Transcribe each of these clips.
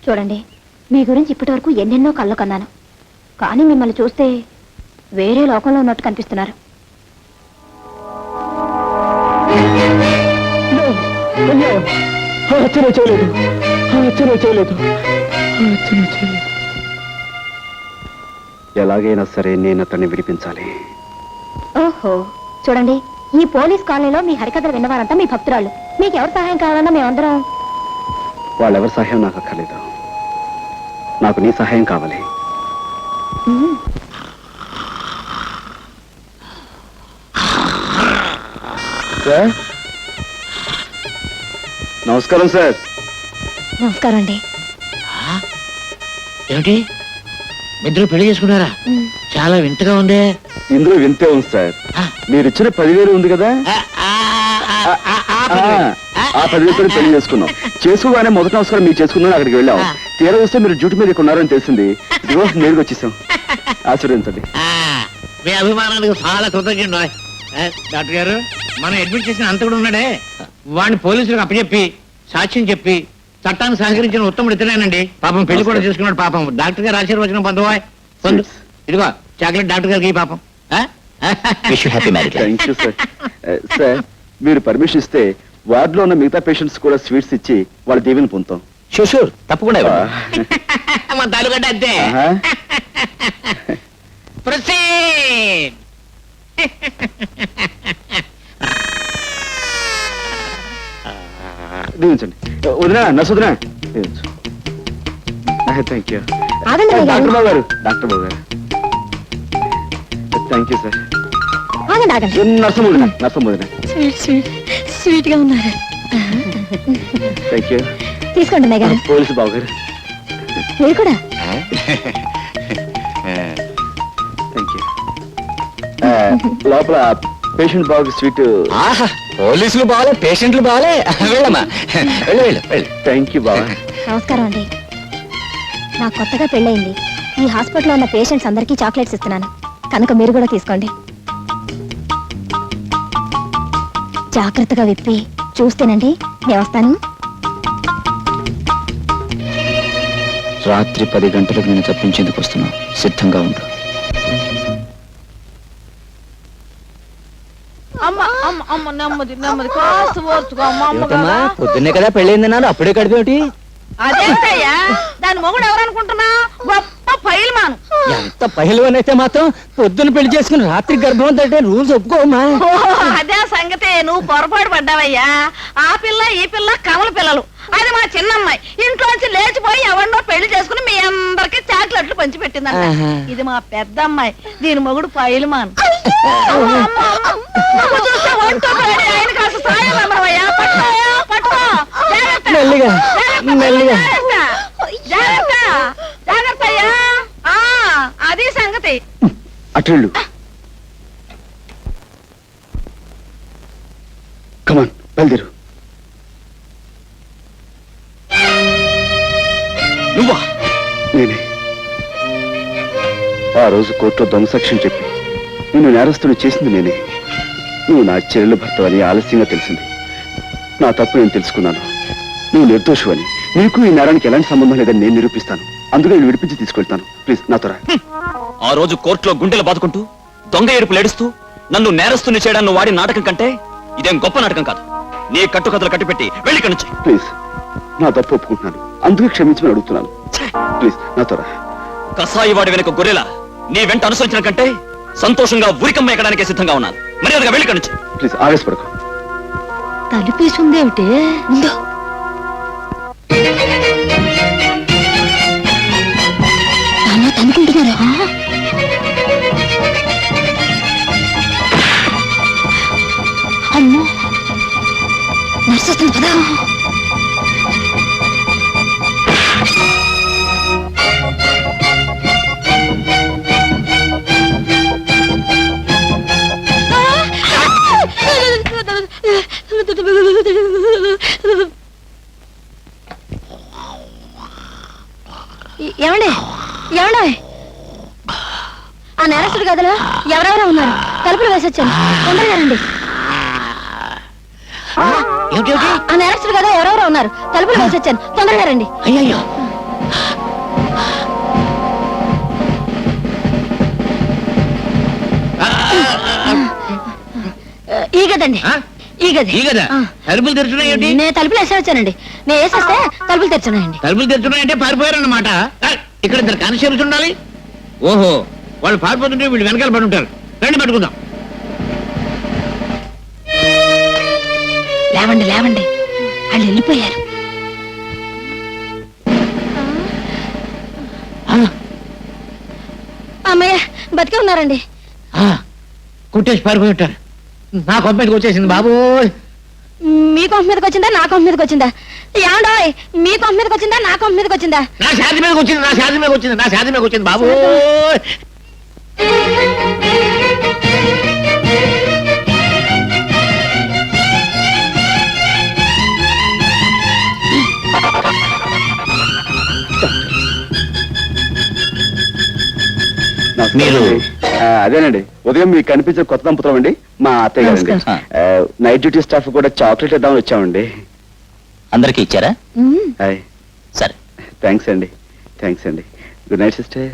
చూడండి, మీ గురించి ఇప్పటి వరకు ఎన్నెన్నో కళ్ళు కన్నాను, కానీ మిమ్మల్ని చూస్తే వేరే లోకంలో ఉన్నట్టు కనిపిస్తున్నారు. ఎలాగైనా సరే నేను అతన్ని విడిపించాలి. ఓహో, చూడండి, ఈ పోలీస్ కాలనీలో మీ హరికథలు విన్నవారంతా మీ భక్తురాళ్ళు. మీకు ఎవరు సహాయం కావాలన్నా మేమందరం. వాళ్ళెవరి సహాయం నాకు అక్కర్లేదు, నాకు నీ సహాయం కావాలి. సార్, నమస్కారం సార్. నమస్కారం అండి. ఏమిటి ఇద్దరు పెళ్లి చేసుకున్నారా? చాలా వింతగా ఉంది. ఇందులో వింతే ఉంది సార్. మీరు ఇచ్చిన 10,000 ఉంది కదా, ఆ 10,000 పెళ్లి చేసుకున్నాం. చేసుకోగానే మొదటి నమస్కారం మీరు చేసుకున్నాను, అక్కడికి వెళ్ళాం. తీరా వస్తే మీరు డ్యూటీ మీద ఉన్నారని తెలిసింది. ఇదిగో నేరుగా వచ్చేసాం. ఆశీర్వదించండి. మీ అభిమానానికి చాలా కృతజ్ఞ. డాక్టర్ గారు, మనం అడ్మిట్ చేసిన అంత కూడా ఉన్నాడే, వాడిని పోలీసులకు అప్పచెప్పి సాక్ష్యం చెప్పి చట్టాన్ని సహకరించిన ఉత్తముడు ఇతనేనండి. పాపం పెళ్లి కూడా చేసుకున్నాడు. పాపం డాక్టర్ గారు ఆశీర్వచనం పొందవా? పొందు. ఇదిగో చాక్లెట్ డాక్టర్ గారికి పాపం. Thank you sir. సార్, మీరు పర్మిషన్ ఇస్తే వార్డులో ఉన్న మిగతా పేషెంట్స్ కూడా స్వీట్స్ ఇచ్చి వాళ్ళ దీవెని పొందుతాం. షూర్, తప్పకుండా మా తాలూగడ్డ అంతే. దీవించండి. వదినా, నర్సు వదినా. థ్యాంక్ యూ డాక్టర్ బాబు గారు. డాక్టర్ బాబు గారు, థ్యాంక్ యూ సార్. నర్సం వదినా, నర్సం వదినా. స్వీట్ గా ఉన్నారు. Thank you. తీసుకోండి అన్నయ్య గారు. పోలీసు బాబు గారు, మీరు కూడా. Thank you. లోపల పేషెంట్ బాబుకి స్వీట్. పోలీసులు బాగాలే, పేషెంట్లు బాగాలే. వెళ్ళమ్మా, వెళ్ళు. థ్యాంక్ యూ బాబా. నమస్కారం అండి. నాకు కొత్తగా పెళ్ళయింది. ఈ హాస్పిటల్లో ఉన్న పేషెంట్స్ అందరికీ చాక్లెట్స్ ఇస్తున్నాను, కనుక మీరు కూడా తీసుకోండి. జాగ్రత్తగా విప్పి చూస్తేనండి. నేను వస్తాను. రాత్రి 10 గంటలకు నేను తప్పించేందుకు వస్తున్నా, సిద్ధంగా ఉండు. పొద్దున్నే కదా పెళ్ళైందన్నాను, అప్పుడే కడిపేమిటి? అదేంటయ్యా, దాని మొగుడు ఎవరనుకుంటున్నా? గొప్ప పైల్మాను. ఎంత పహిల్వాన్ అయితే మాత్రం పొద్దున్న పెళ్లి చేసుకుని రాత్రి గర్భం అంటే రూల్స్ ఒప్పుకోమా? అదే సంగతి, నువ్వు పొరపాటు పడ్డావయ్యా. ఆ పిల్ల ఈ పిల్ల కమల పిల్లలు. అది మా చిన్నమ్మాయి ఇంట్లోంచి లేచిపోయి ఎవరినో పెళ్లి చేసుకుని మీ అందరికి చాక్లెట్లు పంచి పెట్టిందంట. ఇది మా పెద్ద అమ్మాయి, దీని మొగుడు పైల్మాన్. ఆయన కాస్త సాయం అమ్మవయ్యా. పట్టుకో, మెల్లిగా మెల్లిగా. జాగ్రత్త అయ్యా. అది సంగతి. అటెళ్ళు. కమాన్, బయలుదేరు. నువ్వా? నేనే. ఆ రోజు కోర్టులో దొంగ సాక్ష్యం చెప్పి నిన్ను నేరస్తుని చేసింది నేనే. నువ్వు నా చెల్లెలు భర్త అని ఆలస్యంగా తెలిసింది. నా తప్పు నేను తెలుసుకున్నాను. నువ్వు నిర్దోషు అని, నీకు ఈ నేరానికి ఎలాంటి సంబంధం లేదని నేను నిరూపిస్తాను. అందుకే నేను విడిపించి తీసుకెళ్తాను. ప్లీజ్ నాతో రా. ఆ రోజు కోర్టులో గుండెలు బాదుకుంటూ దొంగ ఏడుపులు ఏడుస్తూ నన్ను నేరస్తుని చేయడాన్ని వాడి నాటకం కంటే ఇదేం గొప్ప నాటకం కాదు. నీ కట్టుకథలు కట్టిపెట్టి వెళ్ళి ఇక్కడి నుంచి. ప్లీజ్, నా తప్పు ఒప్పుకుంటున్నాను, అందుకే క్షమించమని అడుగుతున్నాను. ప్లీజ్ నాతో రా. కసాయి వాడి వెనుక గొర్రెలా నీ వెంట అనుసరించిన కంటే సంతోషంగా ఉరికమ్మ ఎక్కడానికే సిద్ధంగా ఉన్నాను. మర్యాదగా వెళ్ళి ఇక్కడి నుంచి. ప్లీజ్ ఆవేశపడకు. తలుపేసుందేమిటి? ముందు తనుకుంటున్నారా? అమ్మో, నర్సు వస్తుంది కదా. ఏమండి, ఏమండి, ఆ నేరస్తుడి గదిలో ఎవరెవరో ఉన్నారు. తలుపులు వేసొచ్చాను, తొందరగా రండి. ఏమిటి? ఆ నేరస్తుడి గదిలో ఎవరెవరో ఉన్నారు. తలుపులు వేసొచ్చాను, తొందరగా రండి. అయ్యో, ఈ గదండి ఆ? ఈ గది ఈ కదా తలుపులు తెరుచున్నాయి ఏంటి? నేను తలుపులు వేసే వచ్చానండి. నేను వేసేస్తే తలుపులు తెరుచున్నాయండి. తలుపులు తెరుచున్నాయంటే పారిపోయారన్నమాట. ఇక్కడ ఇద్దరు కానిస్టేబుల్స్ ఉండాలి. ఓహో, వాళ్ళు పారిపోతుంటే వీళ్ళు వెనకాల పడి ఉంటారు. రండి పట్టుకుందాం. లేవండి లేవండి, వాళ్ళు వెళ్ళిపోయారు. అమ్మయ్య, బతికే ఉన్నారండి. కుట్టేసి పారిపోయి ఉంటారు. నా కొంప మీదకి వచ్చేసింది బాబు. మీ కొంప మీదకి వచ్చిందా నా కొంప మీదకి వచ్చిందా? ఏమండోయ్, మీ కొంప మీదకి వచ్చిందా నా కొంప మీదకి వచ్చిందా? నా శాది మీదకి వచ్చింది, నా శాది మీదకి వచ్చింది, నా శాది మీదకి వచ్చింది బాబు. మీరు- అదేనండి, ఉదయం మీకు కనిపించే కొత్త దంపతులం అండి, మా అత్తయ్య గారండి. నమస్కారం. నైట్ డ్యూటీ స్టాఫ్ కూడా చాక్లెట్ ఇద్దామని వచ్చామండి. అందరికి ఇచ్చారా? మ్మ్. హాయ్, సరే. థ్యాంక్స్ అండి. థ్యాంక్స్ అండి. Good night sister.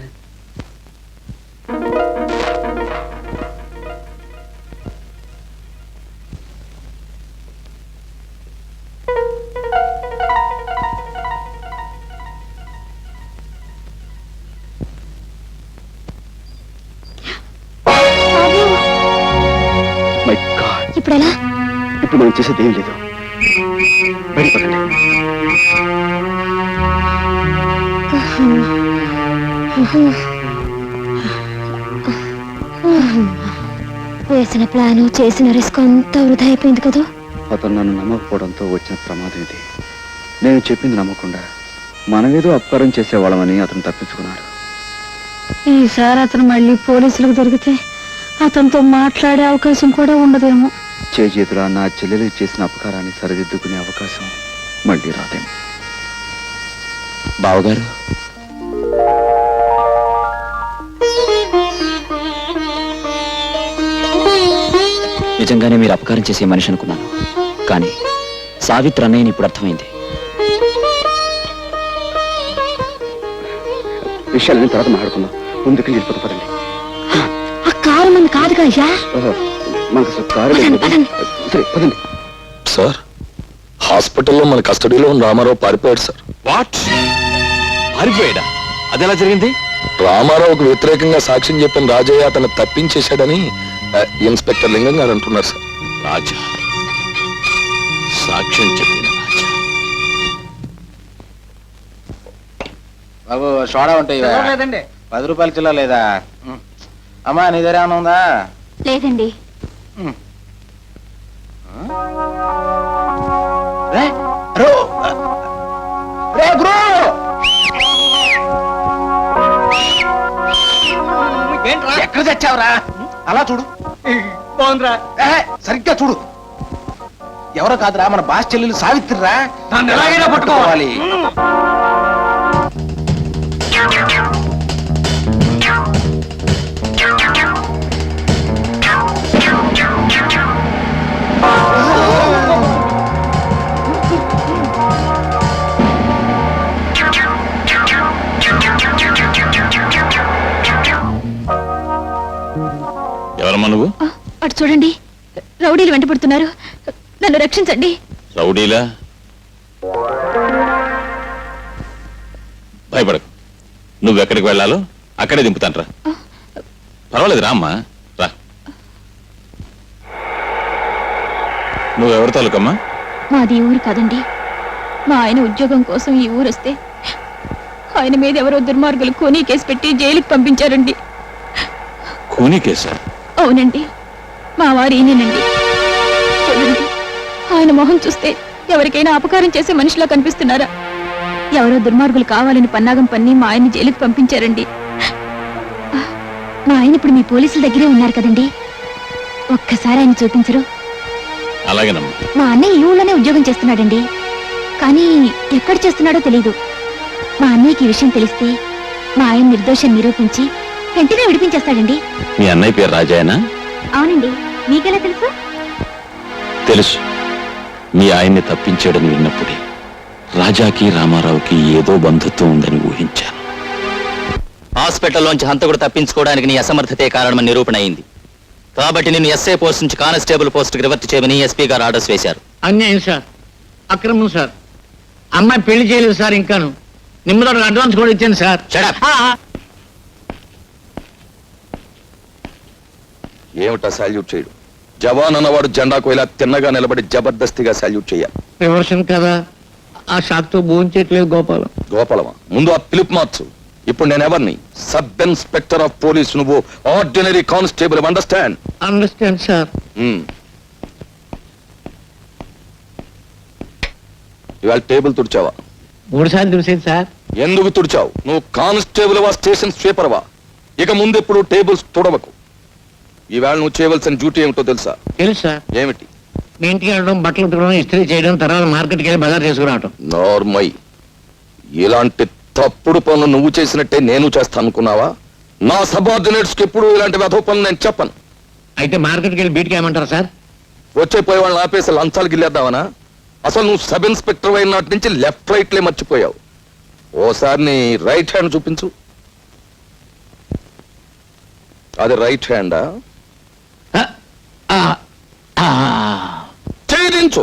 My God, ఇప్పుడు ఎలా? ఇప్పుడు మనం చేసేది ఏం లేదు. బయటపడండి. వేసిన ప్లాను చేసిన రిస్క్ అంతా వృధా అయిపోయింది కదా. అతను నన్ను నమ్మకపోవడంతో వచ్చిన ప్రమాదం ఇది. నేను చెప్పింది నమ్మకుండా మనమేదో అపకారం చేసేవాళ్ళమని అతను తప్పించుకున్నాడు. ఈసారి అతను మళ్ళీ పోలీసులకు దొరికితే అతనితో మాట్లాడే అవకాశం కూడా ఉండదేమో. చేతులా నా చెల్లెలు చేసిన అపకారాన్ని సరిదిద్దుకునే అవకాశం మళ్ళీ రాదేమో. బావగారు, నిజంగానే మీరు అపకారం చేసే మనిషి అనుకున్నాను. కానీ సావిత్రి అన్నయ్యని ఇప్పుడు అర్థమైంది. విషయాలన్నీ తర్వాత మాట్లాడుకుందాం. ముందుకు వెళ్ళిపోతూ పదండి. ఆ కారు మంది కాదుగా అయ్యా. ఓహో, మనకు అసలు కారు లేదు. సరే పదండి. సార్, హాస్పిటల్లో మన కస్టడీలో ఉన్న రామారావు పారిపోయాడు సార్. వాట్? పారిపోయాడా? అదెలా జరిగింది? రామారావుకు వ్యతిరేకంగా సాక్ష్యం చెప్పిన రాజయ్య అతను తప్పించేశాడని ఇన్స్పెక్టర్ లింగం గారు అంటున్నారు సార్. రాజా సాక్ష్యం చెప్పిన రాజా. బాబు సోడా ఉంటాయి లేదండి. 10 రూపాయల చిల్లర లేదా? అమ్మా నీ దగ్గర ఏమైనా ఉందా? లేదండి. రే, రో, రే గురు, ఎక్కడ తెచ్చావురా? అలా చూడు. బాగుందిరా. సరిగ్గా చూడు. ఎవరో కాదురా, మన బాస్ చెల్లెలు సావిత్రిరా. దాన్ని ఎలాగైనా పట్టుకోవాలి. ఎవరమ్మా నువ్వు? అటు చూడండి, రౌడీలు వెంటపడుతున్నారు. నన్ను రక్షించండి. రౌడీలా? భయపడకు, నువ్వెక్కడికి వెళ్ళాలో అక్కడే దింపుతాను. రా, పర్వాలేదు, రామ్మా రా. నువ్వెవరి తాలూకమ్మా? మాది ఈ ఊరు కాదండి. మా ఆయన ఉద్యోగం కోసం ఈ ఊరు వస్తే ఆయన మీద ఎవరో దుర్మార్గులు కోనీ కేసు పెట్టి జైలుకి పంపించారండి. కూనీ కేసా? అవునండి, మా వారు ఈయనండి. చూడండి, ఆయన మొహం చూస్తే ఎవరికైనా అపకారం చేసే మనిషిలా కనిపిస్తున్నారా? ఎవరో దుర్మార్గులు కావాలని పన్నాగం పన్ని మా ఆయన్ని జైలుకి పంపించారండి. మా ఆయన ఇప్పుడు మీ పోలీసుల దగ్గరే ఉన్నారు కదండి, ఒక్కసారి ఆయన చూపించరు? అలాగేనమ్మా. మా అన్నయ్య ఈ ఊళ్ళోనే ఉద్యోగం చేస్తున్నాడండి, కానీ ఎక్కడ చేస్తున్నాడో తెలీదు. మా అన్నయ్యకి ఈ విషయం తెలిస్తే మా ఆయన నిర్దోషం నిరూపించి వెంటనే విడిపించేస్తాడండి. మీ అన్నయ్య పేరు రాజాయనా? అవునండి, మీకెలా తెలుసు? తెలుసు. మీ ఆయన్ని తప్పించాడని విన్నప్పుడే రాజాకి రామారావుకి ఏదో బంధుత్వం ఉందని ఊహించాను. హాస్పిటల్లోంచి హంతకుడు తప్పించుకోవడానికి నీ అసమర్థతే కారణమని నిరూపణ అయింది. కాబట్టి నిన్ను ఎస్ఐ పోస్ట్ నుంచి కానిస్టేబుల్ పోస్ట్కి రివర్ట్ చేయమని ఎస్పీ గారు ఆర్డర్స్ వేశారు. అన్యాయం సార్, అక్రమం సార్. అమ్మాయి పెళ్లి చేయలేదు సార్, ఇంకాను నిమ్మతో అడ్వాన్స్ కూడా ఇచ్చాను సార్. Shut up. ఏమిటా సాల్యూట్ చేయడు? జవాన్ అన్నవాడు జెండాకు ఇలా తిన్నగా నిలబడి జబర్దస్తిగా సాల్యూట్ చేయాలి. రివర్షన్ కదా, ఆ షాక్ తో భోంచేయట్లేదు గోపాలం. గోపాలమా, ముందు ఆ పిలుపు మార్చు. ఇప్పుడు నేను ఎవరిని? సబ్ ఇన్స్పెక్టర్ ఆఫ్ పోలీస్, నువ్వు ordinary constable. Understand? Understand sir. ఇవాళ టేబుల్ తుడిచావా? 3 సార్లు చూసేది సార్. ఎందుకు తుడిచావు? నువ్వు కానిస్టేబుల్ వా, స్టేషన్ స్వీపర్ వా? ఇక ముందు ఎప్పుడు టేబుల్స్ తుడవకు. ఈవేళ నువ్వు చేయవలసిన డ్యూటీ ఏమిటో తెలుసా? తెలుసు సార్. ఏమిటి? మీ ఇంటికి వెళ్ళడం, బట్టలు ఉతకడం, ఇస్త్రీ చేయడం, తర్వాత మార్కెట్కి వెళ్ళి బజార్ చేసుకురావటం. నార్మై. ఇలాంటి తప్పుడు పనులు నువ్వు చేసినట్టే నేను చేస్తాను అనుకున్నావా? నా సబార్డినేట్స్ కి ఎప్పుడు ఇలాంటి వెధవ పనులు నేను చెప్పను. అయితే మార్కెట్కి వెళ్ళి బీట్కి ఏమంటారు సార్? వచ్చే పోయే వాళ్ళని ఆపేసి లంచాలు గిల్లేద్దామనా? అసలు నువ్వు సబ్ ఇన్స్పెక్టర్ అయిన నాటి నుంచి లెఫ్ట్ రైట్లే మర్చిపోయావు. ఓసారి నీ రైట్ హ్యాండ్ చూపించు. అది రైట్ హ్యాండా? ఛేదించు.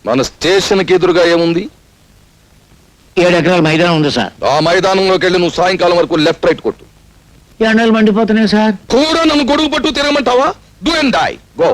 మన స్టేషన్ కి ఎదురుగా ఏముంది? 7 ఎకరాల మైదానం ఉంది సార్. ఆ మైదానంలోకి వెళ్ళి నువ్వు సాయంకాలం వరకు లెఫ్ట్ రైట్ కొట్టు. ఎండలు మండిపోతున్నాయి సార్. కూడా నన్ను గొడుగు పట్టు తిరగమంటావా? Do and die. గో.